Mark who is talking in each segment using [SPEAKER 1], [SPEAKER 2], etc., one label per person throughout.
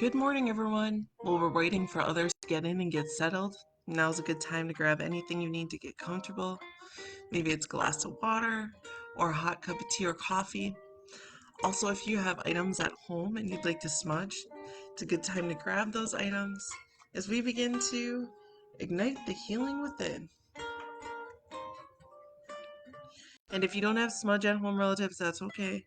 [SPEAKER 1] Good morning, everyone. While we're waiting for others to get in and get settled, now's a good time to grab anything you need to get comfortable. Maybe it's a glass of water or a hot cup of tea or coffee. Also, if you have items at home and you'd like to smudge, it's a good time to grab those items as we begin to ignite the healing within. And if you don't have smudge at home, relatives, that's okay.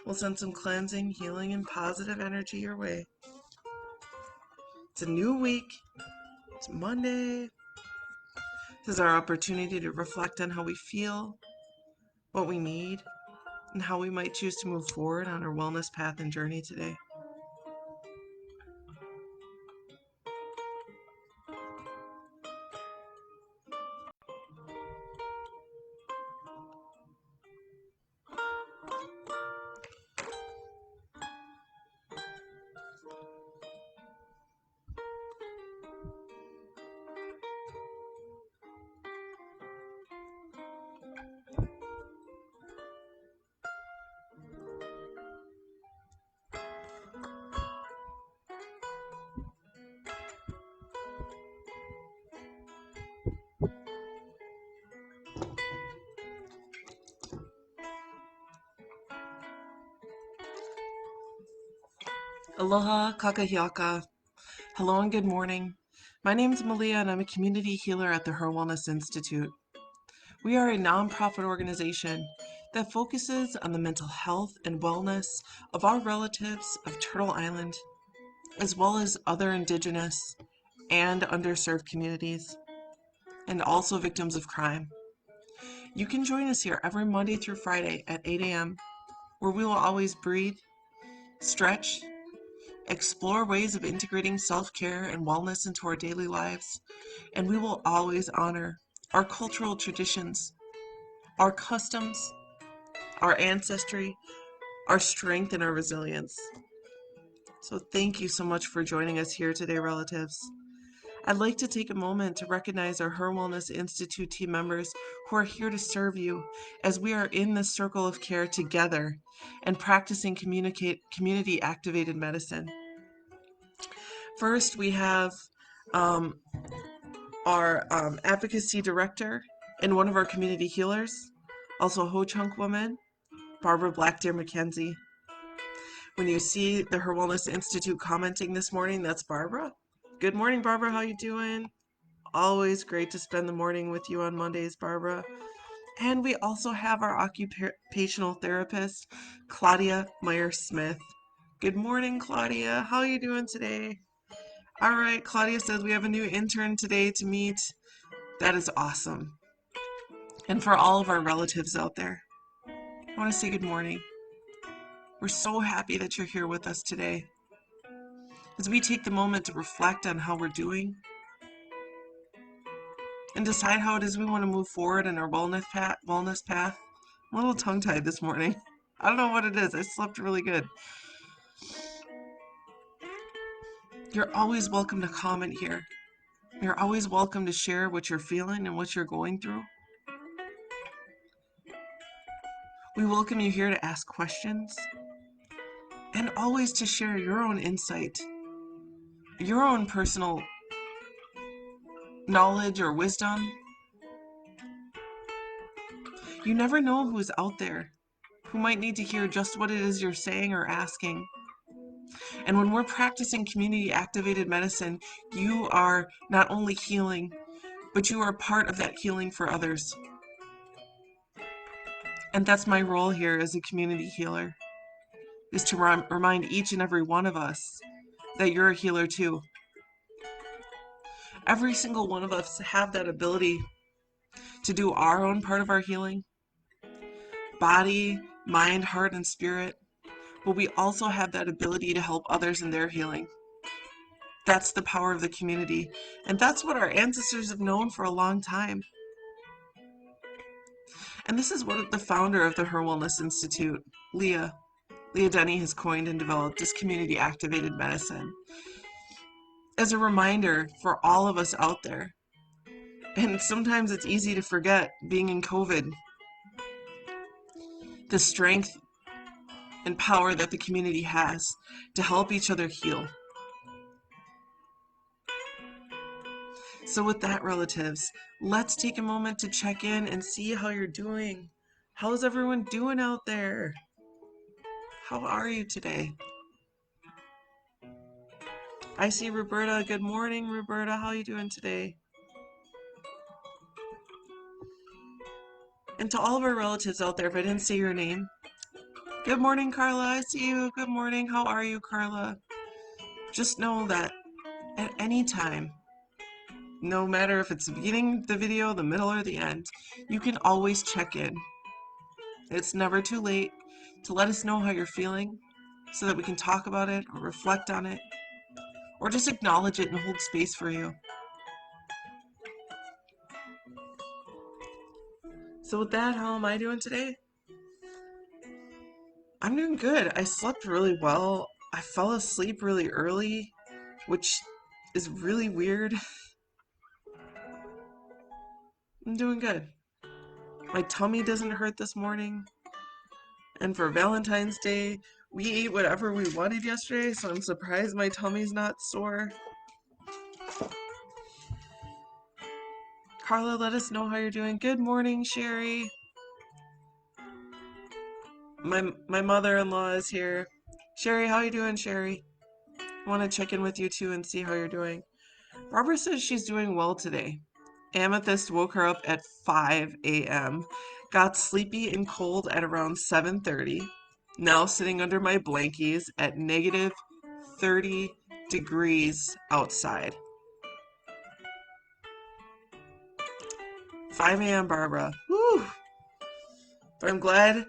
[SPEAKER 1] We'll send some cleansing, healing, and positive energy your way. It's a new week. It's Monday. This is our opportunity to reflect on how we feel, what we need, and how we might choose to move forward on our wellness path and journey today. Aloha kakahiaka. Hello and good morning. My name is Malia and I'm a community healer at the HIR Wellness Institute. We are a nonprofit organization that focuses on the mental health and wellness of our relatives of Turtle Island, as well as other Indigenous and underserved communities, and also victims of crime. You can join us here every Monday through Friday at 8 a.m., where we will always breathe, stretch, explore ways of integrating self-care and wellness into our daily lives, and we will always honor our cultural traditions, our customs, our ancestry, our strength, and our resilience. So thank you so much for joining us here today, relatives. I'd like to take a moment to recognize our HIR Wellness Institute team members who are here to serve you as we are in this circle of care together and practicing community activated medicine. First, we have our advocacy director and one of our community healers, also a Ho-Chunk woman, Barbara Blackdeer McKenzie. When you see the HIR Wellness Institute commenting this morning, that's Barbara. Good morning, Barbara. How you doing? Always great to spend the morning with you on Mondays, Barbara. And we also have our occupational therapist, Claudia Meyer-Smith. Good morning, Claudia. How are you doing today? All right, Claudia says we have a new intern today to meet. That is awesome. And for all of our relatives out there, I want to say good morning. We're so happy that you're here with us today. As we take the moment to reflect on how we're doing and decide how it is we want to move forward in our wellness path. I'm a little tongue-tied this morning. I don't know what it is. I slept really good. You're always welcome to comment here. You're always welcome to share what you're feeling and what you're going through. We welcome you here to ask questions and always to share your own insight, your own personal knowledge or wisdom. You never know who's out there who might need to hear just what it is you're saying or asking. And when we're practicing community activated medicine, you are not only healing, but you are part of that healing for others. And that's my role here as a community healer, is to remind each and every one of us that you're a healer too. Every single one of us have that ability to do our own part of our healing, body, mind, heart, and spirit, but we also have that ability to help others in their healing. That's the power of the community, and that's what our ancestors have known for a long time. And this is what the founder of the HIR Wellness Institute, Leah Denny, has coined and developed, is community activated medicine. As a reminder for all of us out there, and sometimes it's easy to forget being in COVID, the strength and power that the community has to help each other heal. So with that, relatives, let's take a moment to check in and see how you're doing. How's everyone doing out there? How are you today? I see Roberta. Good morning, Roberta. How are you doing today? And to all of our relatives out there, if I didn't say your name, good morning, Carla. I see you. Good morning. How are you, Carla? Just know that at any time, no matter if it's the beginning of the video, the middle, or the end, you can always check in. It's never too late to let us know how you're feeling so that we can talk about it or reflect on it or just acknowledge it and hold space for you. So with that, how am I doing today? I'm doing good. I slept really well. I fell asleep really early, which is really weird. I'm doing good. My tummy doesn't hurt this morning. And for Valentine's Day, we ate whatever we wanted yesterday, so I'm surprised my tummy's not sore. Carla, let us know how you're doing. Good morning, Sherry. My mother-in-law is here. Sherry, how you doing, Sherry? I want to check in with you too and see how you're doing. Barbara says she's doing well today. Amethyst woke her up at 5 a.m., got sleepy and cold at around 7:30, now sitting under my blankies at negative 30 degrees outside. 5 a.m., Barbara. Woo! But I'm glad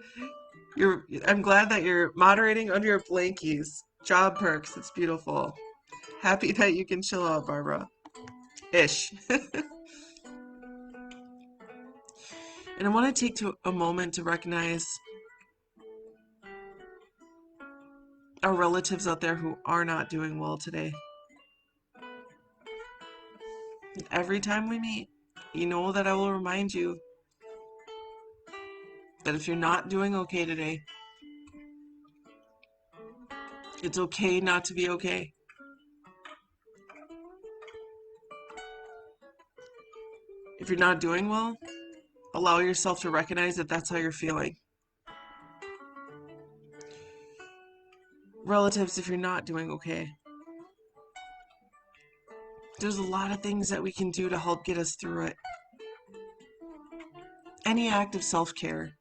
[SPEAKER 1] that you're moderating under your blankies. Job perks, it's beautiful. Happy that you can chill out, Barbara. Ish. And I want to take a moment to recognize our relatives out there who are not doing well today. Every time we meet, you know that I will remind you that if you're not doing okay today, it's okay not to be okay. If you're not doing well, allow yourself to recognize that that's how you're feeling. Relatives, if you're not doing okay, there's a lot of things that we can do to help get us through it. Any act of self-care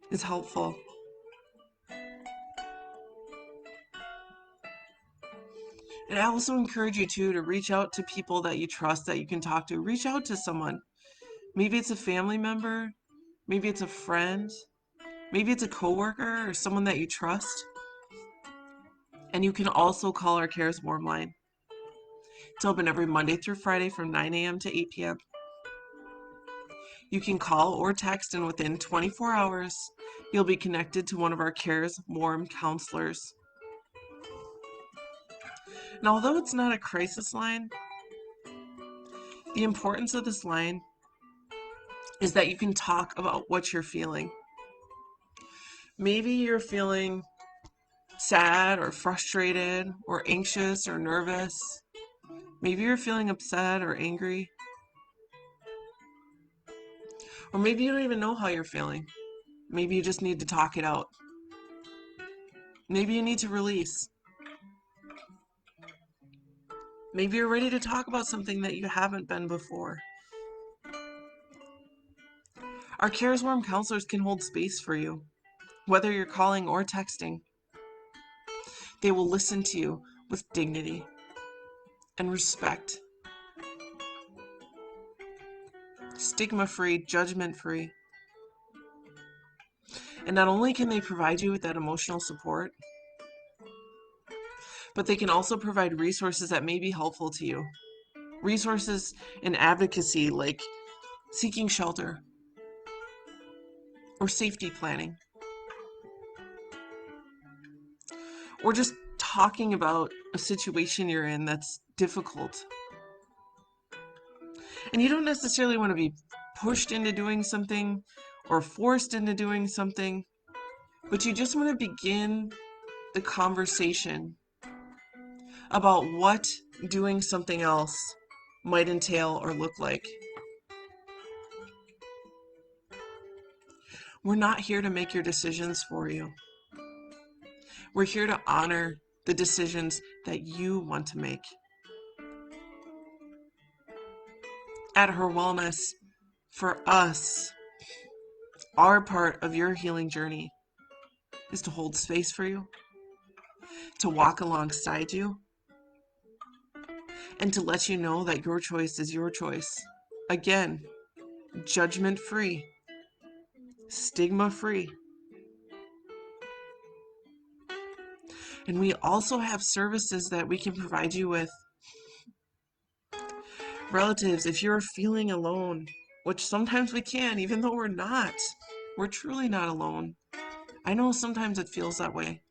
[SPEAKER 1] is helpful. And I also encourage you to reach out to people that you trust, that you can talk to. Reach out to someone. Maybe it's a family member, maybe it's a friend, maybe it's a coworker or someone that you trust. And you can also call our Cares Warm line. It's open every Monday through Friday from 9 a.m. to 8 p.m. You can call or text, and within 24 hours, you'll be connected to one of our Cares Warm counselors. And although it's not a crisis line, the importance of this line is that you can talk about what you're feeling. Maybe you're feeling sad or frustrated or anxious or nervous. Maybe you're feeling upset or angry. Or maybe you don't even know how you're feeling. Maybe you just need to talk it out. Maybe you need to release. Maybe you're ready to talk about something that you haven't been before. Our Cares Warm counselors can hold space for you, whether you're calling or texting. They will listen to you with dignity and respect. Stigma-free, judgment-free. And not only can they provide you with that emotional support, but they can also provide resources that may be helpful to you. Resources in advocacy like seeking shelter or safety planning, or just talking about a situation you're in that's difficult. And you don't necessarily want to be pushed into doing something or forced into doing something, but you just want to begin the conversation about what doing something else might entail or look like. We're not here to make your decisions for you. We're here to honor the decisions that you want to make. At HIR Wellness, for us, our part of your healing journey is to hold space for you, to walk alongside you, and to let you know that your choice is your choice. Again, judgment-free, stigma-free. And we also have services that we can provide you with. Relatives, if you're feeling alone, which sometimes we can, even though we're not, we're truly not alone. I know sometimes it feels that way.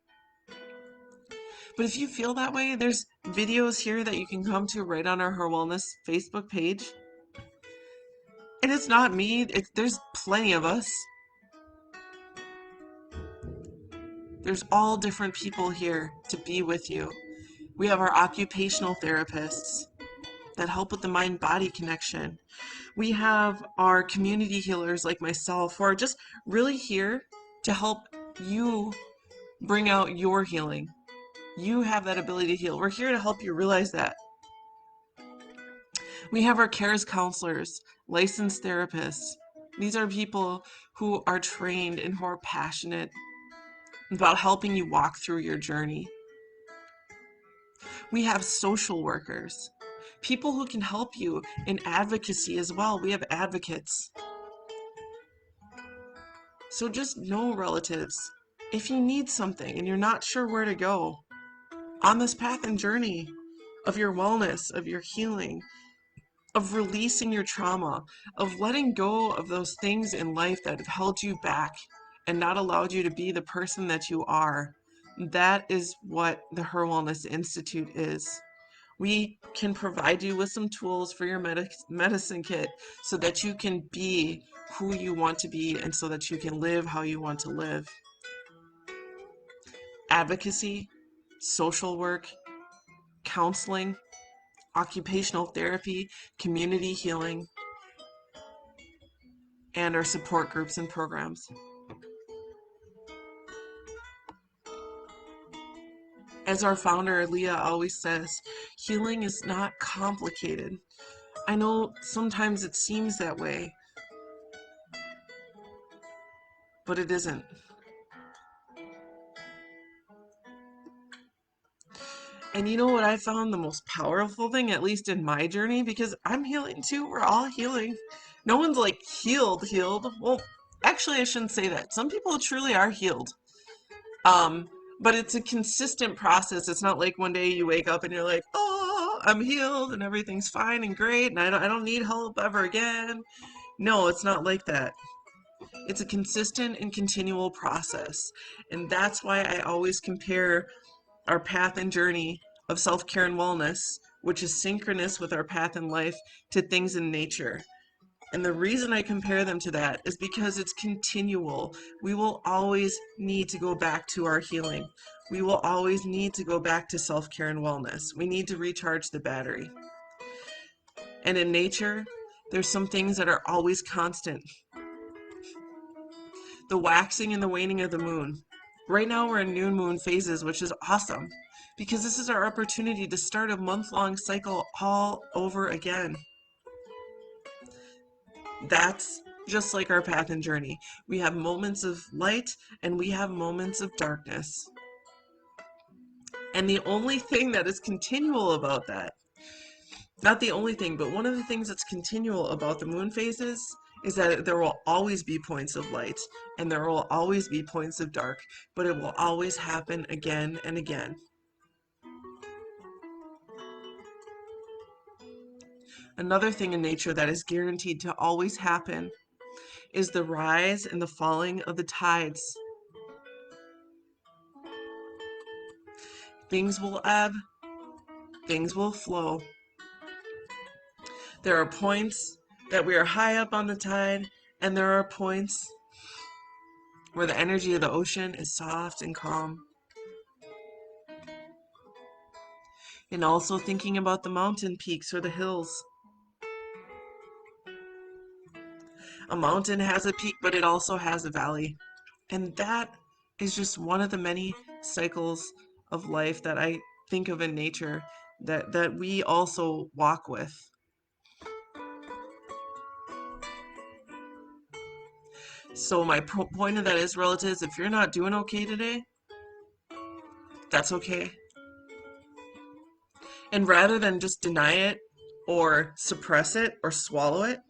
[SPEAKER 1] But if you feel that way, there's videos here that you can come to right on our HIR Wellness Facebook page. And it's not me, there's plenty of us. There's all different people here to be with you. We have our occupational therapists that help with the mind-body connection. We have our community healers like myself who are just really here to help you bring out your healing. You have that ability to heal. We're here to help you realize that. We have our CARES counselors, licensed therapists. These are people who are trained and who are passionate about helping you walk through your journey. We have social workers, people who can help you in advocacy as well. We have advocates. So just know, relatives, if you need something and you're not sure where to go on this path and journey of your wellness, of your healing, of releasing your trauma, of letting go of those things in life that have held you back and not allowed you to be the person that you are, that is what the HIR Wellness Institute is. We can provide you with some tools for your medicine kit so that you can be who you want to be and so that you can live how you want to live. Advocacy, social work, counseling, occupational therapy, community healing, and our support groups and programs. As our founder, Leah, always says, healing is not complicated. I know sometimes it seems that way, but it isn't. And you know what I found the most powerful thing, at least in my journey, because I'm healing too, we're all healing. No one's like healed. Well, actually I shouldn't say that. Some people truly are healed. But it's a consistent process. It's not like one day you wake up and you're like, oh, I'm healed and everything's fine and great and I don't need help ever again. No, it's not like that. It's a consistent and continual process. And that's why I always compare our path and journey of self-care and wellness, which is synchronous with our path in life, to things in nature. And the reason I compare them to that is because it's continual. We will always need to go back to our healing. We will always need to go back to self-care and wellness. We need to recharge the battery. And in nature, there's some things that are always constant. The waxing and the waning of the moon. Right now we're in new moon phases, which is awesome because this is our opportunity to start a month-long cycle all over again. That's just like our path and journey. We have moments of light and we have moments of darkness. And the only thing that is continual about that, not the only thing, but one of the things that's continual about the moon phases is that there will always be points of light and there will always be points of dark, but it will always happen again and again. Another thing in nature that is guaranteed to always happen is the rise and the falling of the tides. Things will ebb, things will flow. There are points that we are high up on the tide, and there are points where the energy of the ocean is soft and calm. And also thinking about the mountain peaks or the hills. A mountain has a peak, but it also has a valley. And that is just one of the many cycles of life that I think of in nature that we also walk with. So my point of that is, relatives, if you're not doing okay today, that's okay. And rather than just deny it or suppress it or swallow it,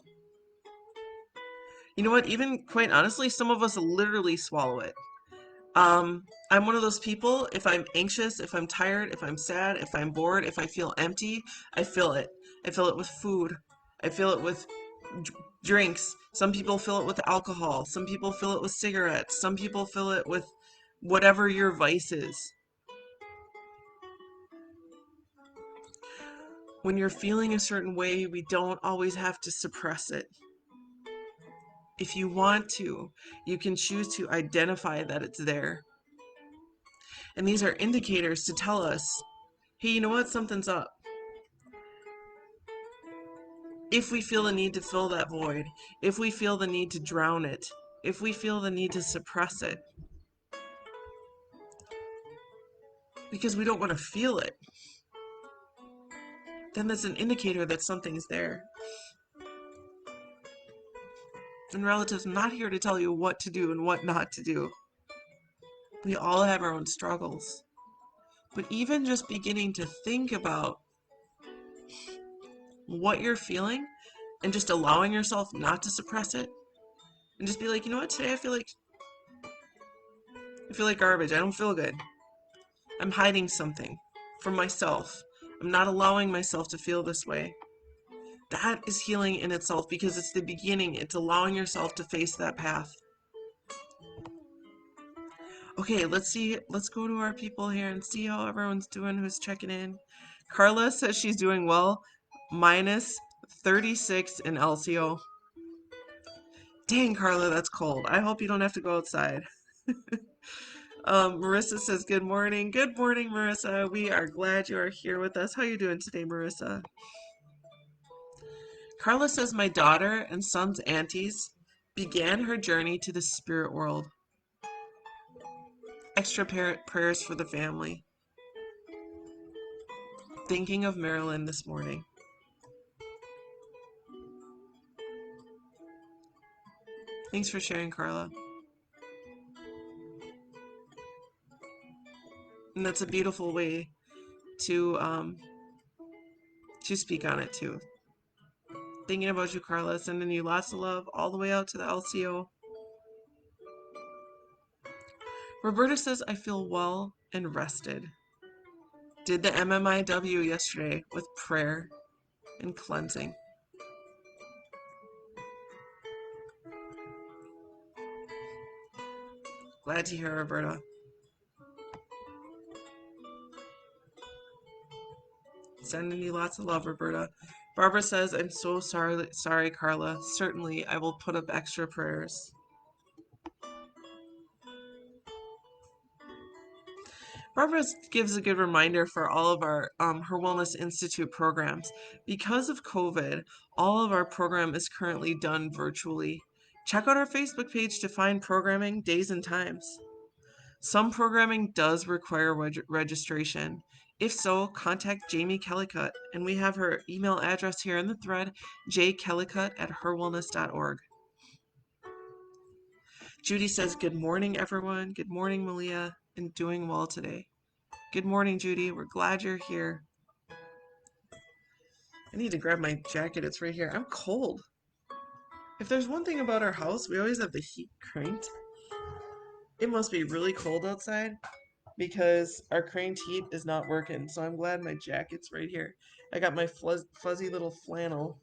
[SPEAKER 1] you know what? Even quite honestly, some of us literally swallow it. I'm one of those people, if I'm anxious, if I'm tired, if I'm sad, if I'm bored, if I feel empty, I feel it. I feel it with food. I feel it with drinks. Some people feel it with alcohol. Some people feel it with cigarettes. Some people feel it with whatever your vice is. When you're feeling a certain way, we don't always have to suppress it. If you want to, you can choose to identify that it's there. And these are indicators to tell us, hey, you know what? Something's up. If we feel the need to fill that void, if we feel the need to drown it, if we feel the need to suppress it, because we don't want to feel it, then that's an indicator that something's there. And relatives, I'm not here to tell you what to do and what not to do. We all have our own struggles. But even just beginning to think about what you're feeling and just allowing yourself not to suppress it and just be like, you know what, today I feel like garbage. I don't feel good. I'm hiding something from myself. I'm not allowing myself to feel this way. That is healing in itself because it's the beginning. It's allowing yourself to face that path. Okay, let's see. Let's go to our people here and see how everyone's doing who's checking in. Carla says she's doing well, minus 36 in LCO. Dang, Carla, that's cold. I hope you don't have to go outside. Marissa says, good morning. Good morning, Marissa. We are glad you are here with us. How are you doing today, Marissa? Carla says, my daughter and son's aunties began her journey to the spirit world. Extra prayers for the family. Thinking of Marilyn this morning. Thanks for sharing, Carla. And that's a beautiful way to speak on it too. Thinking about you, Carla, sending you lots of love all the way out to the LCO. Roberta says, I feel well and rested. Did the MMIW yesterday with prayer and cleansing. Glad to hear, Roberta. Sending you lots of love, Roberta. Barbara says, I'm so sorry, Carla. Certainly, I will put up extra prayers. Barbara gives a good reminder for all of our HIR Wellness Institute programs. Because of COVID, all of our program is currently done virtually. Check out our Facebook page to find programming, days, and times. Some programming does require registration. If so, contact Jamie Kellycutt, and we have her email address here in the thread, jkellycutt@herwellness.org. Judy says, good morning, everyone. Good morning, Malia, and doing well today. Good morning, Judy. We're glad you're here. I need to grab my jacket. It's right here. I'm cold. If there's one thing about our house, we always have the heat cranked. It must be really cold outside because our cranked heat is not working. So I'm glad my jacket's right here. I got my fuzzy little flannel,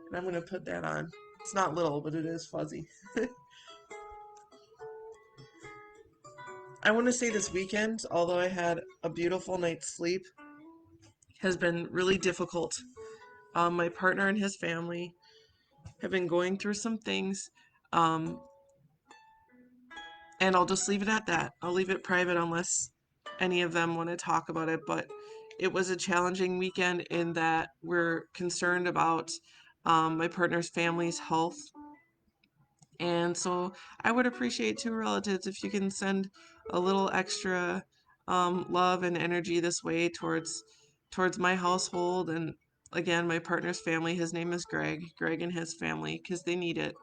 [SPEAKER 1] and I'm going to put that on. It's not little, but it is fuzzy. I want to say this weekend, although I had a beautiful night's sleep, has been really difficult. My partner and his family have been going through some things. Um, And I'll just leave it at that. I'll leave it private unless any of them want to talk about it. But it was a challenging weekend in that we're concerned about my partner's family's health. And so I would appreciate two relatives if you can send a little extra love and energy this way towards my household and again my partner's family. His name is Greg and his family because they need it.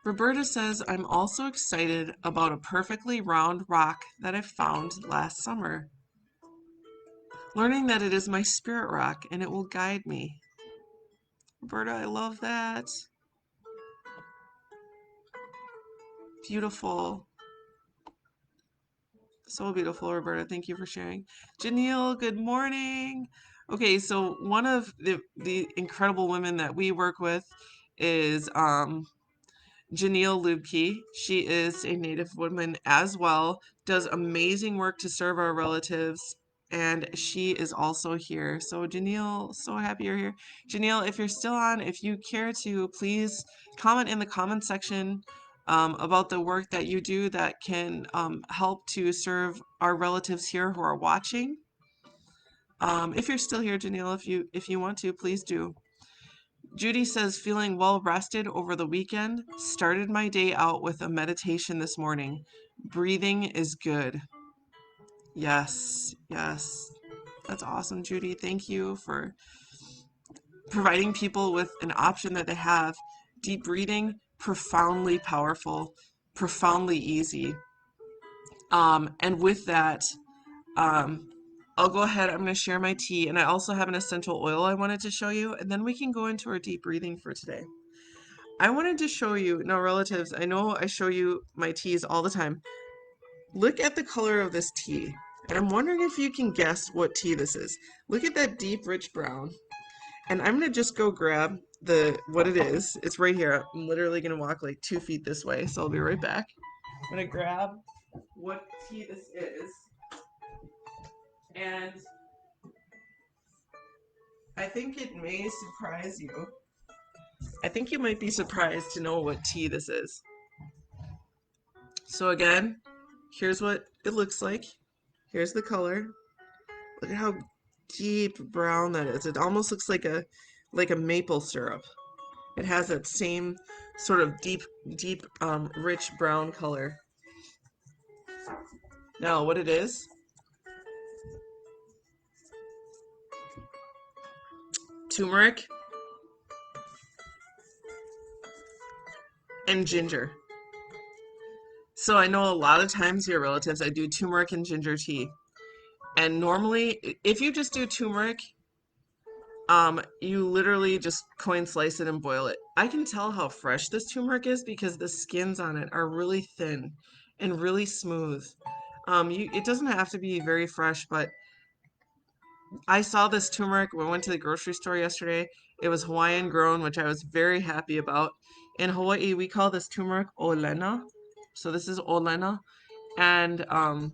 [SPEAKER 1] Roberta says, I'm also excited about a perfectly round rock that I found last summer, learning that it is my spirit rock and it will guide me. Roberta, I love that. Beautiful. So beautiful, Roberta. Thank you for sharing. Janelle, good morning. Okay, so one of the incredible women that we work with is Janelle Luebke. She is a Native woman as well, does amazing work to serve our relatives, and she is also here. So Janelle, so happy you're here. Janelle, if you're still on, if you care to, please comment in the comment section about the work that you do that can help to serve our relatives here who are watching. If you're still here, Janelle, if you want to, please do. Judy says, feeling well rested over the weekend. Started my day out with a meditation this morning. Breathing is good. Yes, yes. That's awesome, Judy. Thank you for providing people with an option that they have. Deep breathing, profoundly powerful, profoundly easy. And with that, um, I'll go ahead. I'm going to share my tea, and I also have an essential oil I wanted to show you, and then we can go into our deep breathing for today. I wanted to show you, now relatives, I know I show you my teas all the time. Look at the color of this tea. And I'm wondering if you can guess what tea this is. Look at that deep, rich brown. And I'm gonna just go grab what it is. It's right here. I'm literally gonna walk like 2 feet this way, so I'll be right back. I'm gonna grab what tea this is. And I think it may surprise you. I think you might be surprised to know what tea this is. So again, here's what it looks like. Here's the color. Look at how deep brown that is. It almost looks like a maple syrup. It has that same sort of deep, rich brown color. Now, what it is, turmeric and ginger. So I know a lot of times your relatives, I do turmeric and ginger tea. And normally, if you just do turmeric, you literally just coin slice it and boil it. I can tell how fresh this turmeric is because the skins on it are really thin and really smooth. It doesn't have to be very fresh, but I saw this turmeric when I went to the grocery store yesterday. It was Hawaiian grown, which I was very happy about. In Hawaii, we call this turmeric olena. So this is olena, and a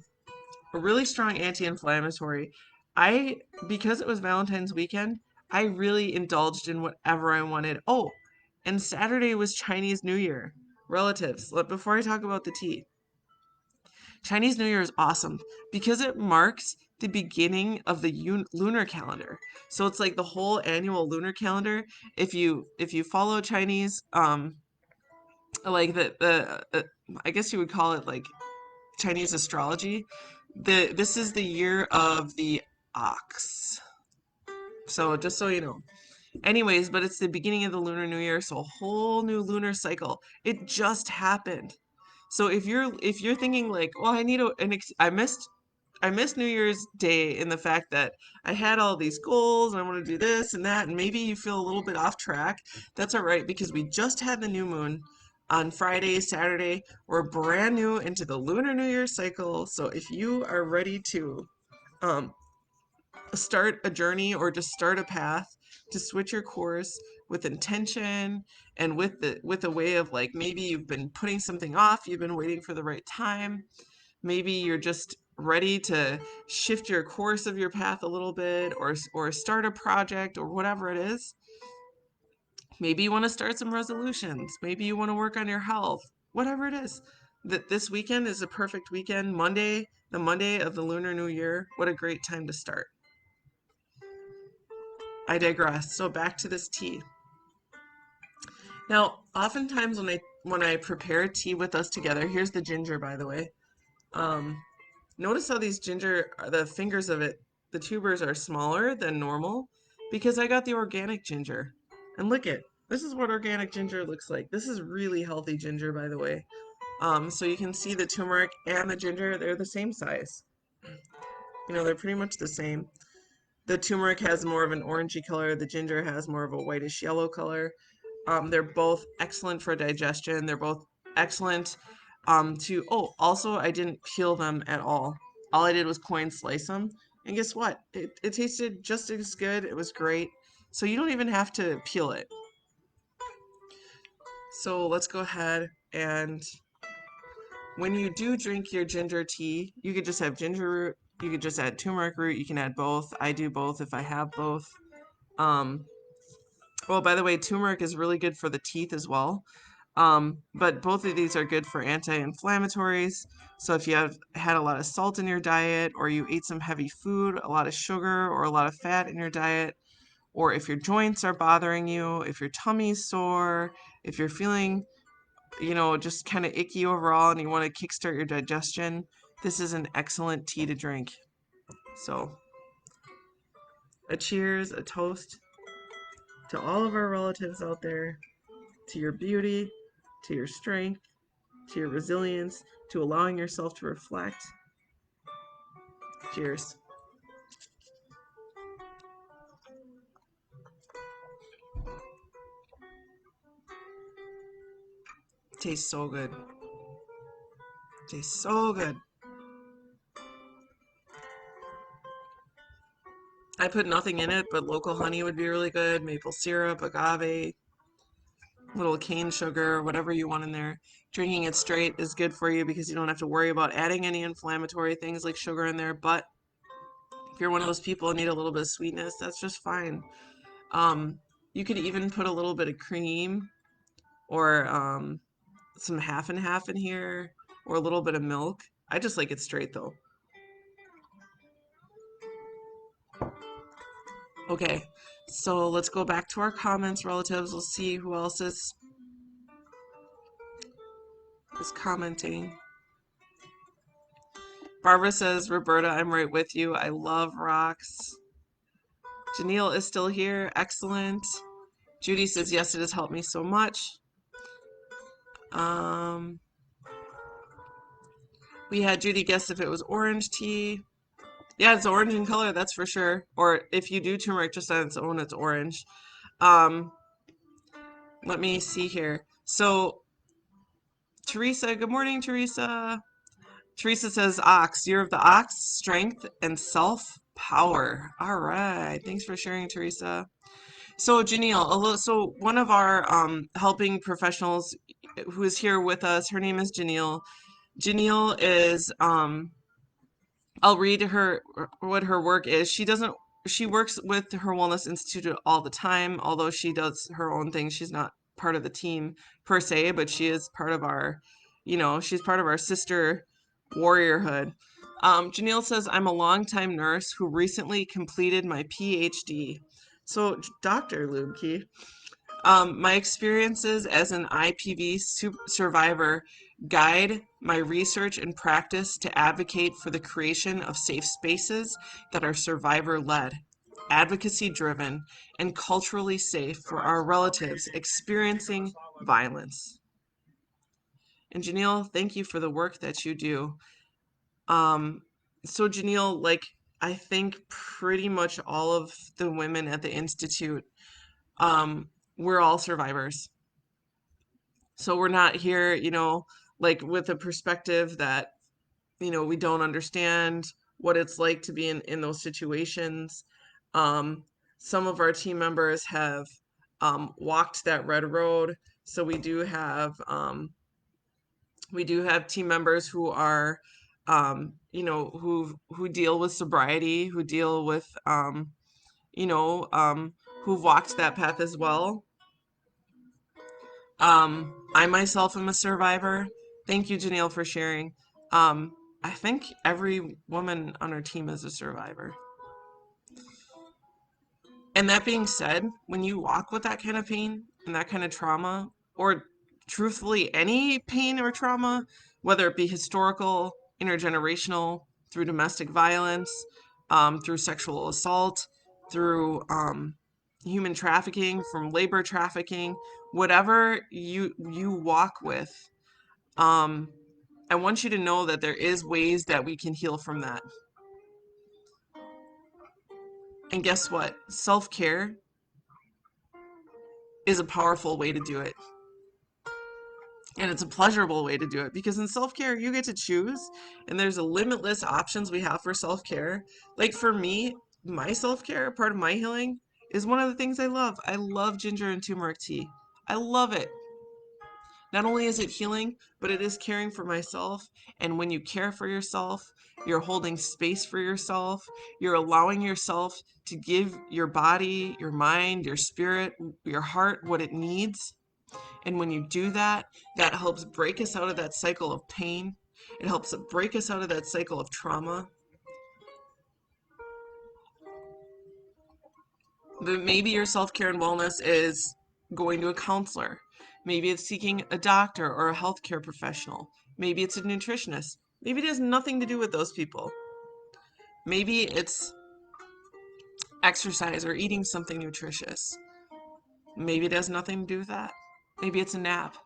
[SPEAKER 1] really strong anti-inflammatory. I Because it was Valentine's weekend, I really indulged in whatever I wanted. Oh, and Saturday was Chinese New Year. Relatives, before I talk about the tea, Chinese New Year is awesome because it marks the beginning of the lunar calendar. So it's like the whole annual lunar calendar. If you follow Chinese, like I guess you would call it like Chinese astrology. This is the year of the ox. So just so you know. Anyways, but it's the beginning of the Lunar New Year, so a whole new lunar cycle. It just happened. So if you're thinking like, well, I need I missed New Year's Day in the fact that I had all these goals and I want to do this and that, and maybe you feel a little bit off track. That's all right because we just had the new moon on Friday, Saturday. We're brand new into the Lunar New Year cycle. So if you are ready to um, start a journey or just start a path to switch your course with intention and with a way of like maybe you've been putting something off, you've been waiting for the right time. Maybe you're just ready to shift your course of your path a little bit or start a project or whatever it is. Maybe you want to start some resolutions. Maybe you want to work on your health. Whatever it is. That this weekend is a perfect weekend. Monday, the Monday of the Lunar New Year. What a great time to start. I digress. So back to this tea. Now, oftentimes when I prepare tea with us together, here's the ginger, by the way. Um, Notice how these ginger, the fingers of it, the tubers are smaller than normal because I got the organic ginger. And look it, this is what organic ginger looks like. This is really healthy ginger, by the way. So you can see the turmeric and the ginger, they're the same size. You know, they're pretty much the same. The turmeric has more of an orangey color. The ginger has more of a whitish yellow color. They're both excellent for digestion. They're both excellent also, I didn't peel them at all. All I did was coin slice them. And guess what? It tasted just as good. It was great. So you don't even have to peel it. So let's go ahead and when you do drink your ginger tea, you could just have ginger root. You could just add turmeric root. You can add both. I do both if I have both. Um, well, by the way, turmeric is really good for the teeth as well. But both of these are good for anti-inflammatories. So if you have had a lot of salt in your diet, or you ate some heavy food, a lot of sugar, or a lot of fat in your diet, or if your joints are bothering you, if your tummy's sore, if you're feeling, just kind of icky overall and you want to kickstart your digestion, this is an excellent tea to drink. So, a cheers, a toast to all of our relatives out there, to your beauty, to your strength, to your resilience, to allowing yourself to reflect. Cheers. Tastes so good. Tastes so good. I put nothing in it, but local honey would be really good. Maple syrup, agave, little cane sugar, whatever you want in there. Drinking it straight is good for you because you don't have to worry about adding any inflammatory things like sugar in there. But if you're one of those people who need a little bit of sweetness, that's just fine. Um, you could even put a little bit of cream or some half and half in here or a little bit of milk. I just like it straight though. Okay, so let's go back to our comments, relatives. We'll see who else is commenting. Barbara says, Roberta, I'm right with you. I love rocks. Janelle is still here. Excellent. Judy says, yes, it has helped me so much. We had Judy guess if it was orange tea. Yeah, it's orange in color, that's for sure. Or if you do turmeric just on its own, it's orange. Um, Let me see here. So, Teresa, good morning, Teresa. Teresa says, ox, year of the ox, strength and self power. All right. Thanks for sharing, Teresa. So, Janelle, so one of our helping professionals who is here with us, her name is Janelle. Janelle is I'll read her what her work is. She works with her Wellness Institute all the time, although she does her own thing. She's not part of the team per se, but she is part of she's part of our sister warriorhood. Janelle says, I'm a longtime nurse who recently completed my PhD. So, Dr. Luebke, my experiences as an IPV survivor guide my research and practice to advocate for the creation of safe spaces that are survivor-led, advocacy-driven, and culturally safe for our relatives experiencing violence. And Janelle, thank you for the work that you do. So Janelle, I think pretty much all of the women at the Institute, we're all survivors. So we're not here, with a perspective that, we don't understand what it's like to be in those situations. Some of our team members have walked that red road. So we do have team members who are, who deal with sobriety, who deal with, you know, um, who've walked that path as well. I myself am a survivor. Thank you, Janelle, for sharing. Um, I think every woman on our team is a survivor. And that being said, when you walk with that kind of pain and that kind of trauma, or truthfully any pain or trauma, whether it be historical, intergenerational, through domestic violence, through sexual assault, through human trafficking, from labor trafficking, whatever you walk with, um, I want you to know that there is ways that we can heal from that. And guess what? Self-care is a powerful way to do it. And it's a pleasurable way to do it because in self-care you get to choose, and there's a limitless options we have for self-care. Like for me, my self-care, part of my healing, is one of the things I love. I love ginger and turmeric tea. I love it. Not only is it healing, but it is caring for myself. And when you care for yourself, you're holding space for yourself. You're allowing yourself to give your body, your mind, your spirit, your heart what it needs. And when you do that, that helps break us out of that cycle of pain. It helps break us out of that cycle of trauma. But maybe your self-care and wellness is going to a counselor. Maybe it's seeking a doctor or a healthcare professional. Maybe it's a nutritionist. Maybe it has nothing to do with those people. Maybe it's exercise or eating something nutritious. Maybe it has nothing to do with that. Maybe it's a nap.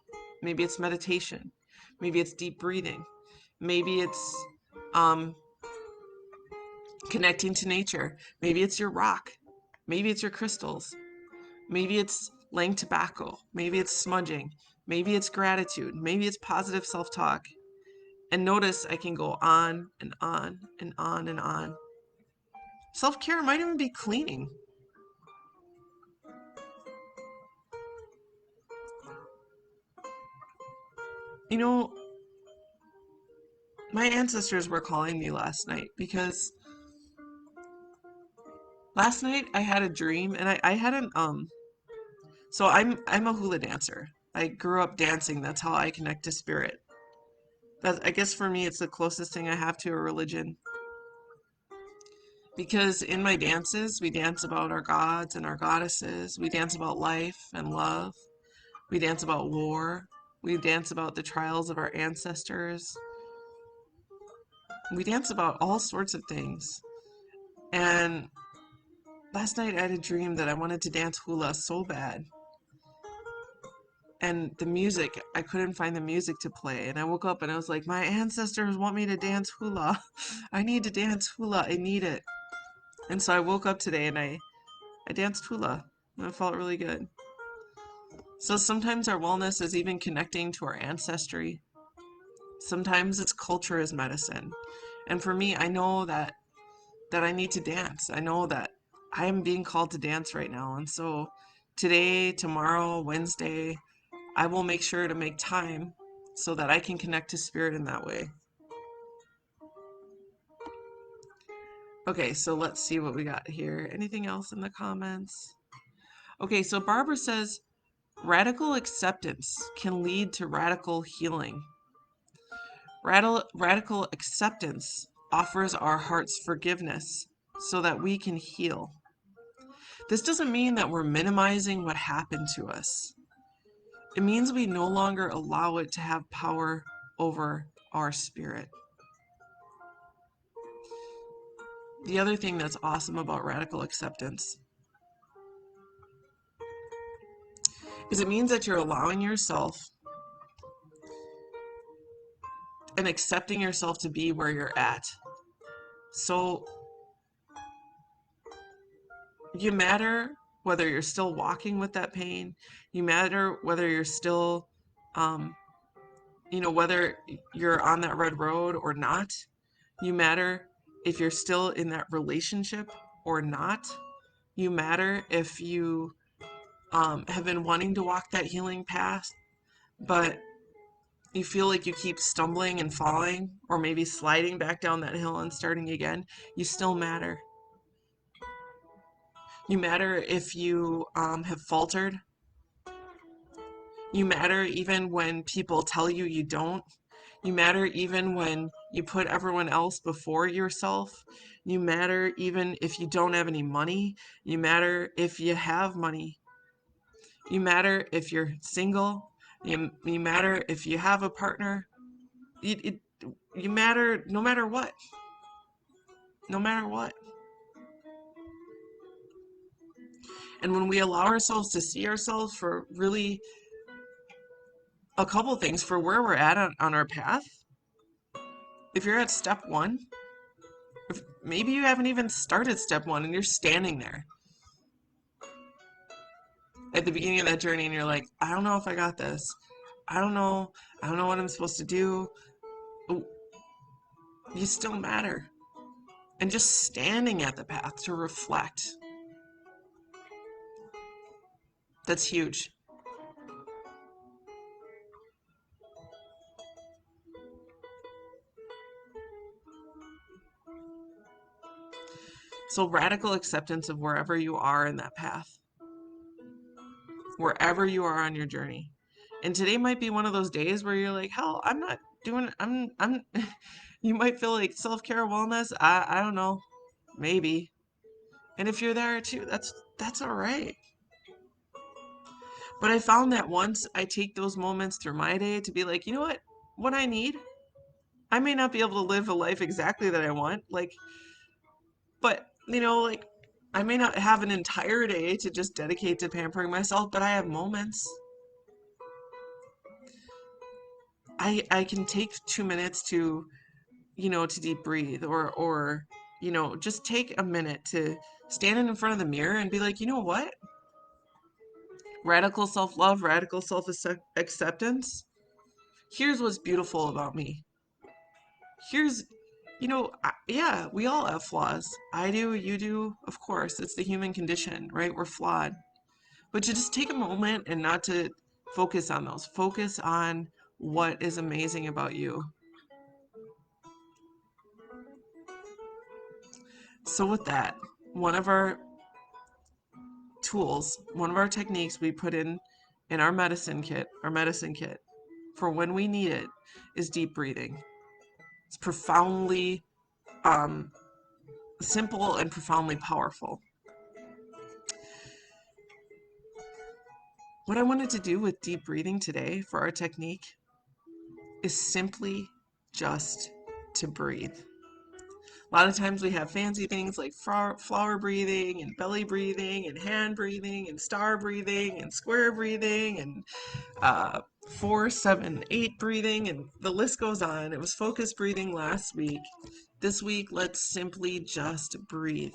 [SPEAKER 1] Maybe it's meditation. Maybe it's deep breathing. Maybe it's um, connecting to nature. Maybe it's your rock. Maybe it's your crystals. Maybe it's laying tobacco. Maybe it's smudging. Maybe it's gratitude. Maybe it's positive self talk. And notice I can go on and on and on and on. Self care might even be cleaning. You know, my ancestors were calling me last night because last night I had a dream and I hadn't so I'm a hula dancer. I grew up dancing. That's how I connect to spirit. That I guess for me it's the closest thing I have to a religion. Because in my dances, we dance about our gods and our goddesses. We dance about life and love. We dance about war. We dance about the trials of our ancestors. We dance about all sorts of things. And last night I had a dream that I wanted to dance hula so bad. And the music, I couldn't find the music to play. And I woke up and I was like, my ancestors want me to dance hula. I need to dance hula. I need it. And so I woke up today and I danced hula. And it felt really good. So sometimes our wellness is even connecting to our ancestry. Sometimes it's culture as medicine. And for me, I know that I need to dance. I know that I am being called to dance right now. And so today, tomorrow, Wednesday, I will make sure to make time so that I can connect to spirit in that way. Okay, so let's see what we got here. Anything else in the comments? Okay, so Barbara says radical acceptance can lead to radical healing. Radical acceptance offers our hearts forgiveness so that we can heal. This doesn't mean that we're minimizing what happened to us. It means we no longer allow it to have power over our spirit. The other thing that's awesome about radical acceptance is it means that you're allowing yourself and accepting yourself to be where you're at. So you matter whether you're still walking with that pain, you matter whether you're still, um, whether you're on that red road or not. You matter if you're still in that relationship or not. You matter if you have been wanting to walk that healing path, but you feel like you keep stumbling and falling, or maybe sliding back down that hill and starting again. You still matter. You matter if you have faltered. You matter even when people tell you you don't. You matter even when you put everyone else before yourself. You matter even if you don't have any money. You matter if you have money. You matter if you're single. You matter if you have a partner. It, you matter no matter what. No matter what. And when we allow ourselves to see ourselves for really a couple things, for where we're at on our path, if you're at step one, if maybe you haven't even started step one and you're standing there at the beginning of that journey and you're like, I don't know if I got this. I don't know. I don't know what I'm supposed to do. You still matter. And just standing at the path to reflect, that's huge. So, radical acceptance of wherever you are in that path, wherever you are on your journey. And today might be one of those days where you're like, hell, I'm not doing, you might feel like self-care, wellness. I don't know, maybe. And if you're there too, that's all right. But I found that once I take those moments through my day to be like, you know what I need, I may not be able to live a life exactly that I want, like, but like I may not have an entire day to just dedicate to pampering myself, but I have moments. I can take 2 minutes to, to deep breathe, or just take a minute to stand in front of the mirror and be like, you know what? Radical self-love, radical self-acceptance. Here's what's beautiful about me. Here's, yeah, we all have flaws. I do, you do, of course. It's the human condition, right? We're flawed. But to just take a moment and not to focus on those. Focus on what is amazing about you. So with that, one of our tools, one of our techniques we put in our medicine kit for when we need it, is deep breathing. It's profoundly um, simple and profoundly powerful. What I wanted to do with deep breathing today for our technique is simply just to breathe. A lot of times we have fancy things like flower breathing and belly breathing and hand breathing and star breathing and square breathing and 4-7-8 breathing, and the list goes on. It was focus breathing last week. This week, let's simply just breathe.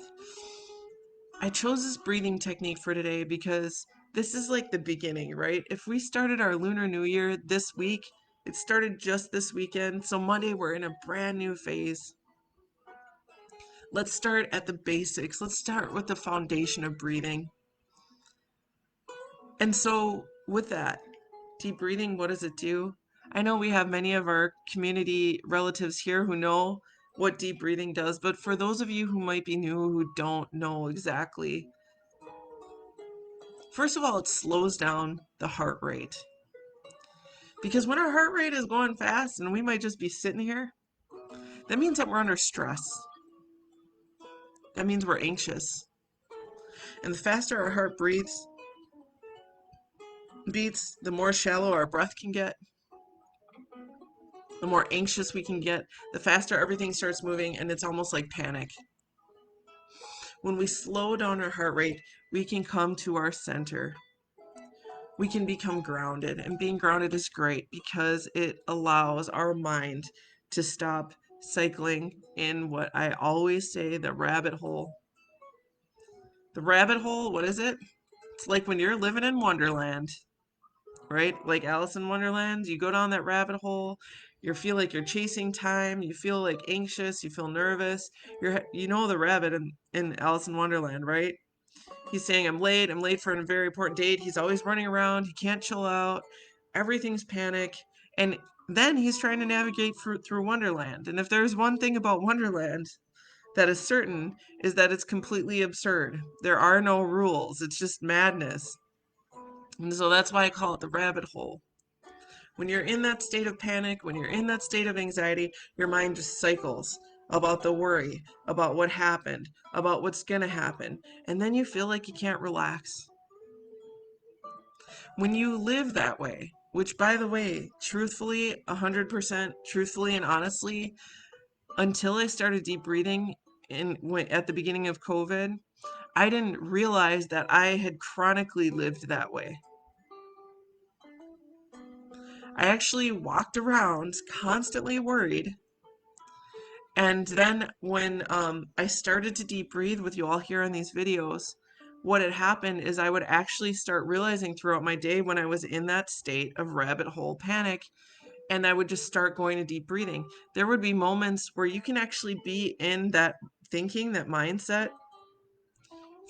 [SPEAKER 1] I chose this breathing technique for today because this is like the beginning, right? If we started our Lunar New Year this week, it started just this weekend. So Monday, we're in a brand new phase. Let's start at the basics. Let's start with the foundation of breathing. And so, with that, deep breathing, what does it do? I know we have many of our community relatives here who know what deep breathing does, but for those of you who might be new, who don't know exactly, first of all, it slows down the heart rate. Because when our heart rate is going fast and we might just be sitting here, that means that we're under stress. That means we're anxious. And the faster our heart beats, the more shallow our breath can get, the more anxious we can get, the faster everything starts moving, and it's almost like panic. When we slow down our heart rate, we can come to our center. We can become grounded, and being grounded is great because it allows our mind to stop cycling in what I always say, the rabbit hole. The rabbit hole, what is it? It's like when you're living in Wonderland, right? Like Alice in Wonderland, you go down that rabbit hole, you feel like you're chasing time, you feel like anxious, you feel nervous. You know the rabbit in Alice in Wonderland, right? He's saying, I'm late for a very important date. He's always running around, he can't chill out, everything's panic. And then he's trying to navigate through Wonderland. And if there's one thing about Wonderland that is certain, is that it's completely absurd. There are no rules, it's just madness. And so that's why I call it the rabbit hole. When you're in that state of panic, when you're in that state of anxiety, your mind just cycles about the worry, about what happened, about what's going to happen. And then you feel like you can't relax. When you live that way, which by the way, truthfully, 100% truthfully and honestly, until I started deep breathing at the beginning of COVID, I didn't realize that I had chronically lived that way. I actually walked around constantly worried. And then when I started to deep breathe with you all here in these videos, what had happened is I would actually start realizing throughout my day when I was in that state of rabbit hole panic, and I would just start going to deep breathing. There would be moments where you can actually be in that thinking, that mindset,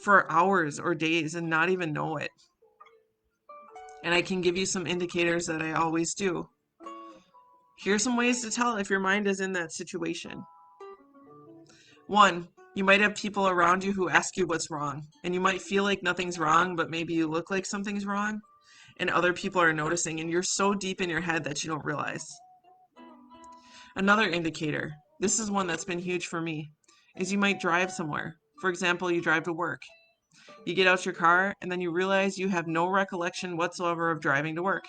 [SPEAKER 1] for hours or days and not even know it. And I can give you some indicators that I always do. Here's some ways to tell if your mind is in that situation. One, you might have people around you who ask you what's wrong, and you might feel like nothing's wrong, but maybe you look like something's wrong, and other people are noticing, and you're so deep in your head that you don't realize. Another indicator, this is one that's been huge for me, is you might drive somewhere. For example, you drive to work. You get out your car, and then you realize you have no recollection whatsoever of driving to work,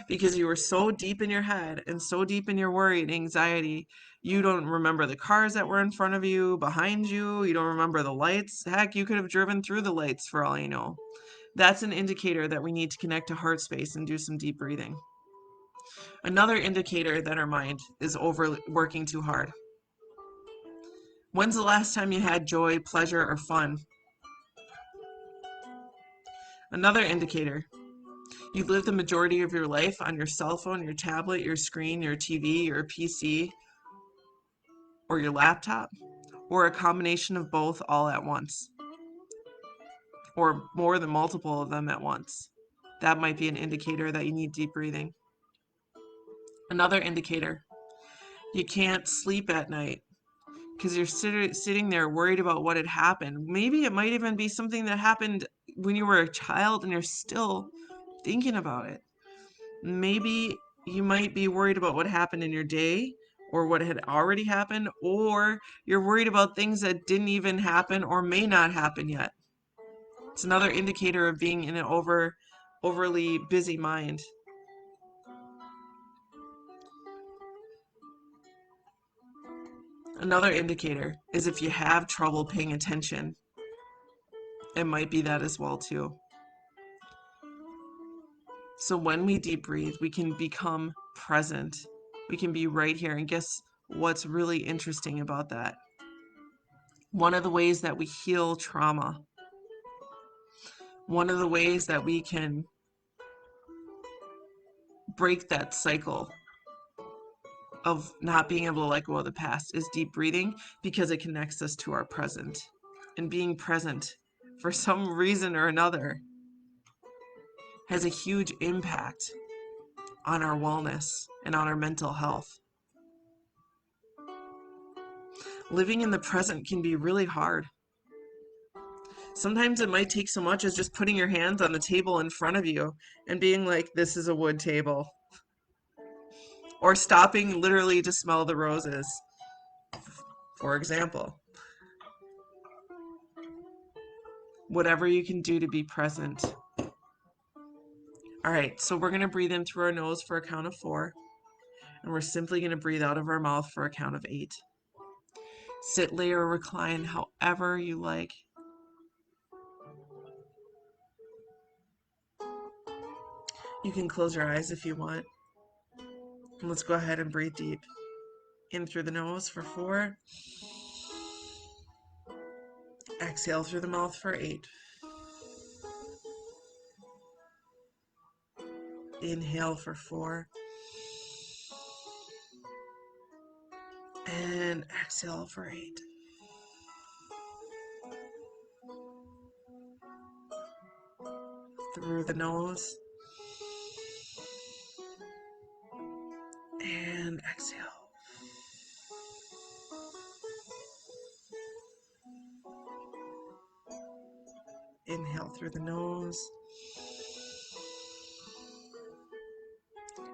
[SPEAKER 1] because you were so deep in your head and so deep in your worry and anxiety, you don't remember the cars that were in front of you, behind you, you don't remember the lights. Heck, you could have driven through the lights for all you know. That's an indicator that we need to connect to heart space and do some deep breathing. Another indicator that our mind is working too hard. When's the last time you had joy, pleasure, or fun? Another indicator, you live the majority of your life on your cell phone, your tablet, your screen, your TV, your PC, or your laptop, or a combination of both all at once, or more than multiple of them at once. That might be an indicator that you need deep breathing. Another indicator, you can't sleep at night because you're sitting there worried about what had happened. Maybe it might even be something that happened when you were a child and you're still thinking about it. Maybe you might be worried about what happened in your day or what had already happened, or you're worried about things that didn't even happen or may not happen yet. It's another indicator of being in an overly busy mind. Another indicator is if you have trouble paying attention. It might be that as well too. So when we deep breathe, we can become present. We can be right here. And guess what's really interesting about that? One of the ways that we heal trauma, one of the ways that we can break that cycle of not being able to let go of the past is deep breathing, because it connects us to our present. And being present for some reason or another has a huge impact on our wellness and on our mental health. Living in the present can be really hard. Sometimes it might take so much as just putting your hands on the table in front of you and being like, this is a wood table. Or stopping literally to smell the roses, for example. Whatever you can do to be present. All right, so we're going to breathe in through our nose for a count of 4, and we're simply going to breathe out of our mouth for a count of 8. Sit, lay, or recline however you like. You can close your eyes if you want. And let's go ahead and breathe deep. In through the nose for 4. Exhale through the mouth for 8. Inhale for 4. And exhale for 8. Through the nose. And exhale. Inhale through the nose.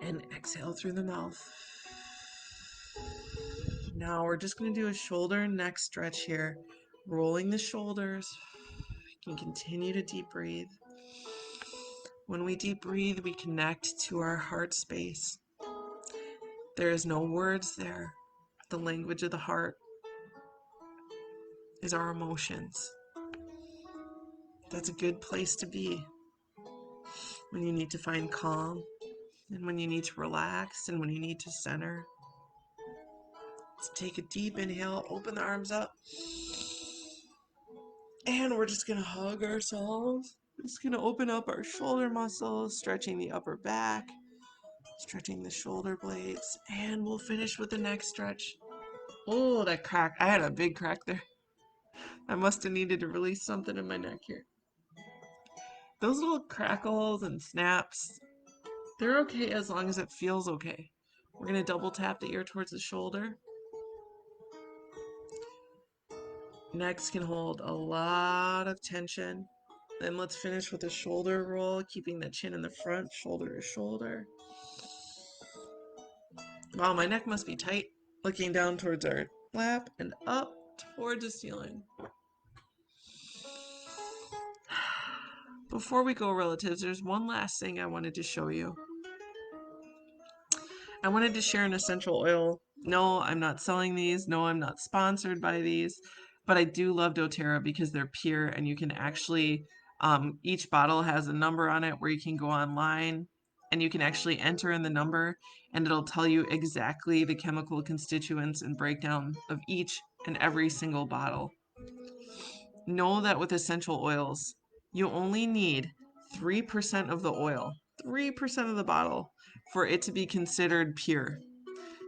[SPEAKER 1] And exhale through the mouth. Now we're just going to do a shoulder and neck stretch here. Rolling the shoulders. You can continue to deep breathe. When we deep breathe, we connect to our heart space. There is no words there. The language of the heart is our emotions. That's a good place to be when you need to find calm, and when you need to relax, and when you need to center. So take a deep inhale, open the arms up, and we're just gonna hug ourselves. Just gonna open up our shoulder muscles, stretching the upper back, stretching the shoulder blades, and we'll finish with the neck stretch. Oh, that crack. I had a big crack there. I must have needed to release something in my neck here. Those little crackles and snaps, they're okay as long as it feels okay. We're going to double tap the ear towards the shoulder. Necks can hold a lot of tension. Then let's finish with a shoulder roll, keeping the chin in the front, shoulder to shoulder. Wow, my neck must be tight. Looking down towards our lap and up towards the ceiling. Before we go, relatives, there's one last thing I wanted to show you. I wanted to share an essential oil. No, I'm not selling these. No, I'm not sponsored by these. But I do love doTERRA because they're pure, and you can actually, each bottle has a number on it where you can go online and you can actually enter in the number, and it'll tell you exactly the chemical constituents and breakdown of each and every single bottle. Know that with essential oils, you only need 3% of the oil, 3% of the bottle, for it to be considered pure.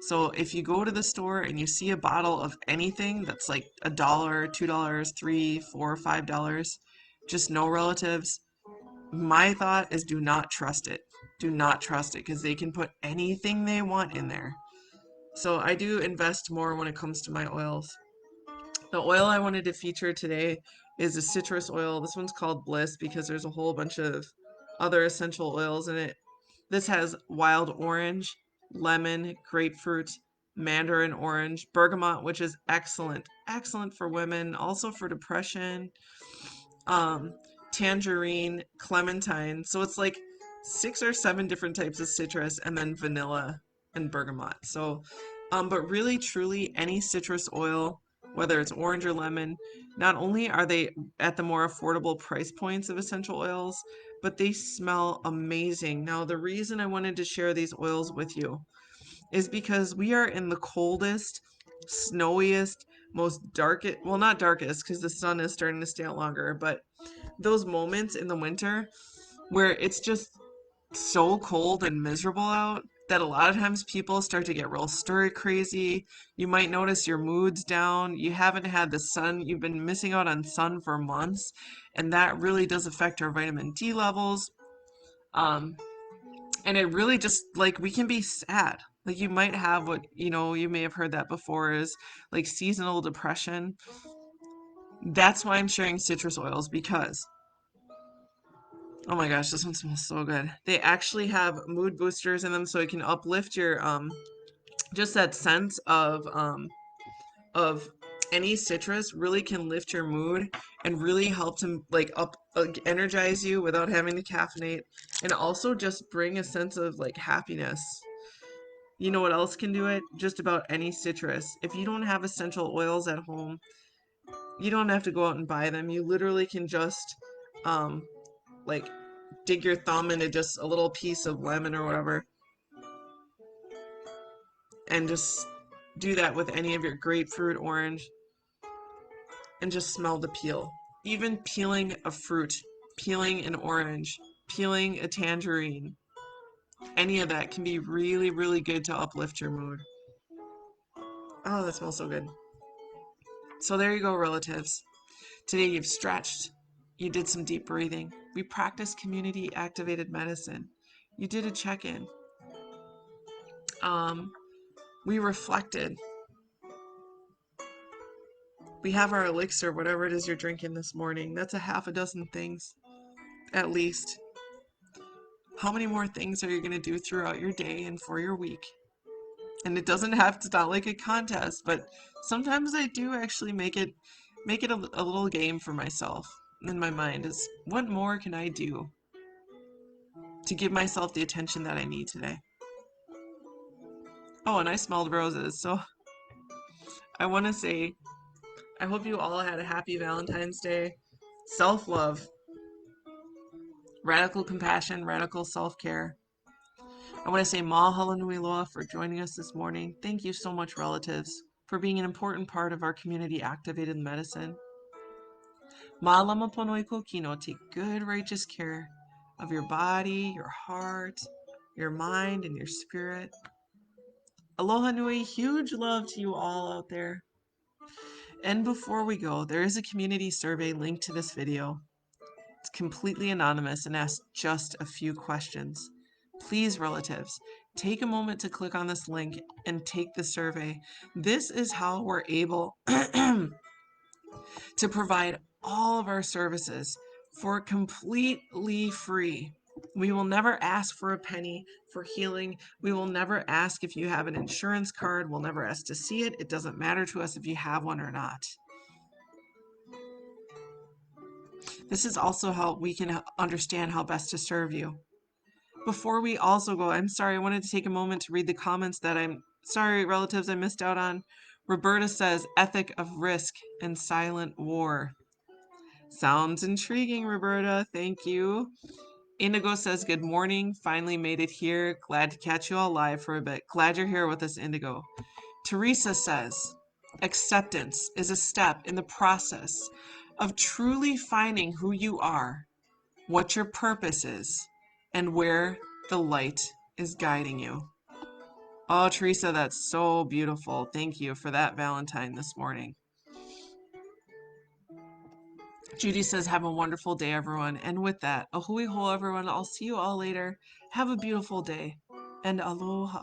[SPEAKER 1] So if you go to the store and you see a bottle of anything that's like $1, $2, $3, $4, $5, just know, relatives, my thought is do not trust it. Do not trust it, because they can put anything they want in there. So I do invest more when it comes to my oils. The oil I wanted to feature today is a citrus oil. This one's called Bliss because there's a whole bunch of other essential oils in it. This has wild orange, lemon, grapefruit, mandarin orange, bergamot, which is excellent. Excellent for women, also for depression. Um, Tangerine, clementine. So it's like 6 or 7 different types of citrus, and then vanilla and bergamot. So, but really, truly, any citrus oil, whether it's orange or lemon, not only are they at the more affordable price points of essential oils, but they smell amazing. Now, the reason I wanted to share these oils with you is because we are in the coldest, snowiest, most darkest, well, not darkest because the sun is starting to stay out longer, but those moments in the winter where it's just so cold and miserable out that a lot of times people start to get real stir crazy. You might notice your mood's down. You haven't had the sun. You've been missing out on sun for months, and that really does affect our vitamin D levels. Um, and it really just, like, we can be sad. Like, you might have what, you may have heard that before, is like seasonal depression. That's why I'm sharing citrus oils, because oh my gosh, this one smells so good. They actually have mood boosters in them, so it can uplift your just that sense of any citrus really can lift your mood and really help to like energize you without having to caffeinate, and also just bring a sense of like happiness. You know what else can do it? Just about any citrus. If you don't have essential oils at home, you don't have to go out and buy them. You literally can just um like dig your thumb into just a little piece of lemon or whatever, and just do that with any of your grapefruit, orange, and just smell the peel. Even peeling a fruit, peeling an orange, peeling a tangerine, any of that can be really, really good to uplift your mood. Oh, that smells so good. So there you go, relatives. Today you've stretched. You did some deep breathing. We practiced community activated medicine. You did a check-in. We reflected. We have our elixir, whatever it is you're drinking this morning. That's a half a dozen things, at least. How many more things are you going to do throughout your day and for your week? And it doesn't have to, it's not like a contest, but sometimes I do actually make it a little game for myself in my mind is what more can I do to give myself the attention that I need today? Oh, and I smelled roses, so I want to say I hope you all had a happy Valentine's Day. Self-love, radical compassion, radical self-care. I want to say mahalo nui loa for joining us this morning. Thank you so much, relatives, for being an important part of our community activated medicine. Malama pono kokino, take good, righteous care of your body, your heart, your mind, and your spirit. Aloha nui, huge love to you all out there. And before we go, there is a community survey linked to this video. It's completely anonymous and asks just a few questions. Please, relatives, take a moment to click on this link and take the survey. This is how we're able to provide all of our services for completely free. We will never ask for a penny for healing. We will never ask if you have an insurance card. We'll never ask to see it. It doesn't matter to us if you have one or not. This is also how we can understand how best to serve you. Before we also go, I'm sorry, I wanted to take a moment to read the comments that I'm sorry, relatives, I missed out on. Roberta says, ethic of risk and silent war. Sounds intriguing, Roberta. Thank you. Indigo says, good morning. Finally made it here. Glad to catch you all live for a bit. Glad you're here with us, Indigo. Teresa says, acceptance is a step in the process of truly finding who you are, what your purpose is, and where the light is guiding you. Oh, Teresa, that's so beautiful. Thank you for that Valentine this morning. Judy says, have a wonderful day, everyone. And with that, a hui hou, everyone. I'll see you all later. Have a beautiful day. And aloha.